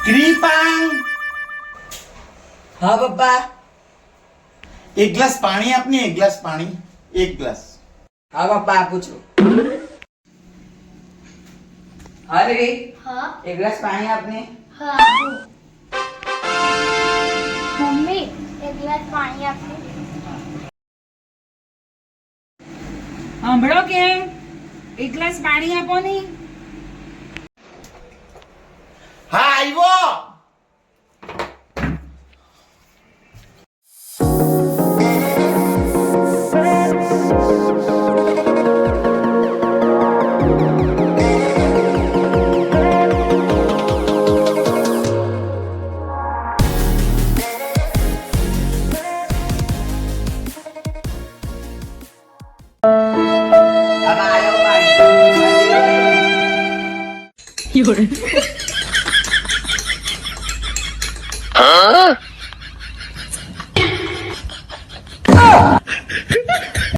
ક્રીપાંગ, હા પપ્પા. એક ગ્લાસ પાણી આપને. એક ગ્લાસ પાણી. એક ગ્લાસ. હા પપ્પા આપું છું. હા રે, હા એક ગ્લાસ પાણી આપને. હા આપું. મમ્મી એક ગ્લાસ પાણી આપો. સાંભળો કેમ એક ગ્લાસ પાણી આપો ને. હા આવ્યો. આમાં આવ્યો પાણી.